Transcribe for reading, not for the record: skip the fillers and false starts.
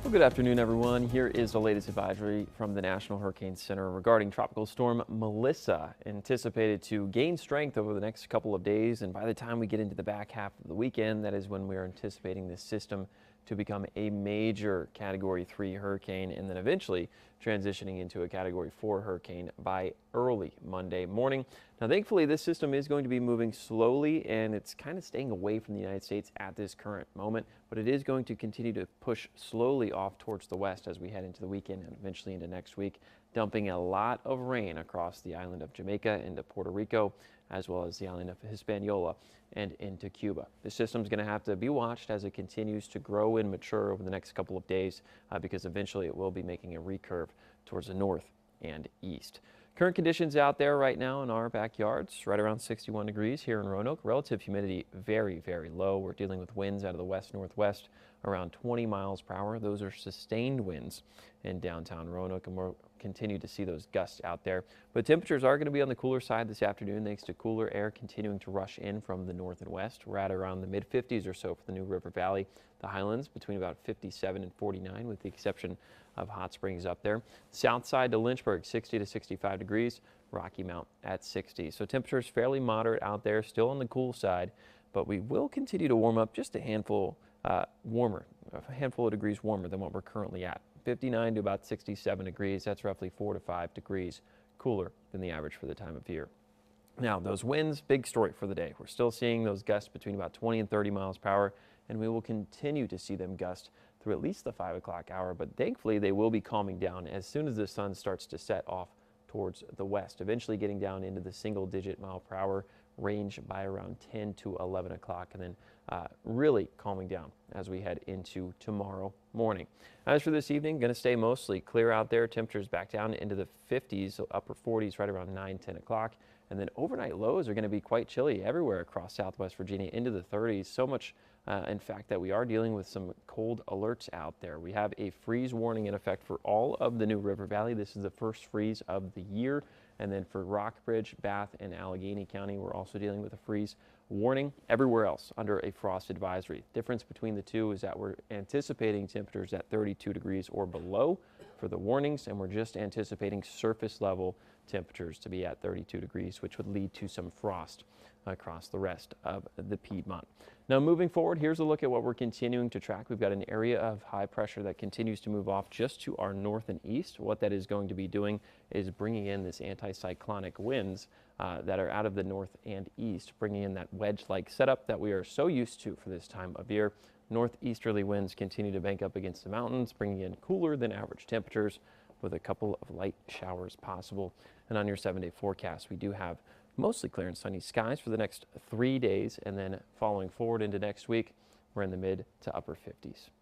Well, good afternoon, everyone. Here is the latest advisory from the National Hurricane Center regarding Tropical Storm Melissa, anticipated to gain strength over the next couple of days. And by the time we get into the back half of the weekend, that is when we are anticipating this system to become a major Category 3 hurricane and then eventually transitioning into a Category 4 hurricane by early Monday morning. Now, thankfully, this system is going to be moving slowly and it's kind of staying away from the United States at this current moment, but it is going to continue to push slowly off towards the west as we head into the weekend and eventually into next week, dumping a lot of rain across the island of Jamaica into Puerto Rico, as well as the island of Hispaniola and into Cuba. The system is going to have to be watched as it continues to grow and mature over the next couple of days because eventually it will be making a recurve towards the north and east. Current conditions out there right now in our backyards, right around 61 degrees here in Roanoke. Relative humidity very, very low. We're dealing with winds out of the west-northwest around 20 miles per hour. Those are sustained winds in downtown Roanoke, and we'll continue to see those gusts out there. But temperatures are going to be on the cooler side this afternoon thanks to cooler air continuing to rush in from the north and west. We're at around the mid-50s or so for the New River Valley. The Highlands between about 57 and 49 with the exception of Hot Springs up there. South side to Lynchburg, 60 to 65 degrees. Rocky Mount at 60. So temperatures fairly moderate out there, still on the cool side, but we will continue to warm up just a handful of degrees warmer than what we're currently at. 59 to about 67 degrees. That's roughly 4 to 5 degrees cooler than the average for the time of year. Now, those winds, big story for the day. We're still seeing those gusts between about 20 and 30 miles per hour, and we will continue to see them gust through at least the 5 o'clock hour, but thankfully they will be calming down as soon as the sun starts to set off towards the west, eventually getting down into the single-digit mile per hour range by around 10 to 11 o'clock, and then really calming down as we head into tomorrow morning. As for this evening, going to stay mostly clear out there. Temperatures back down into the 50s, so upper 40s right around 9, 10 o'clock. And then overnight lows are going to be quite chilly everywhere across Southwest Virginia into the 30s. So much, in fact, that we are dealing with some cold alerts out there. We have a freeze warning in effect for all of the New River Valley. This is the first freeze of the year. And then for Rockbridge, Bath, and Allegheny County, we're also dealing with a freeze warning. Everywhere else under a frost advisory. Difference between the two is that we're anticipating temperatures at 32 degrees or below for the warnings, and we're just anticipating surface level temperatures to be at 32 degrees, which would lead to some frost across the rest of the Piedmont. Now, moving forward, here's a look at what we're continuing to track. We've got an area of high pressure that continues to move off just to our north and east. What that is going to be doing is bringing in this anticyclonic winds that are out of the north and east, bringing in that wedge-like setup that we are so used to for this time of year. Northeasterly winds continue to bank up against the mountains, bringing in cooler than average temperatures with a couple of light showers possible. And on your 7-day forecast, we do have mostly clear and sunny skies for the next 3 days, and then following forward into next week, we're in the mid to upper 50s.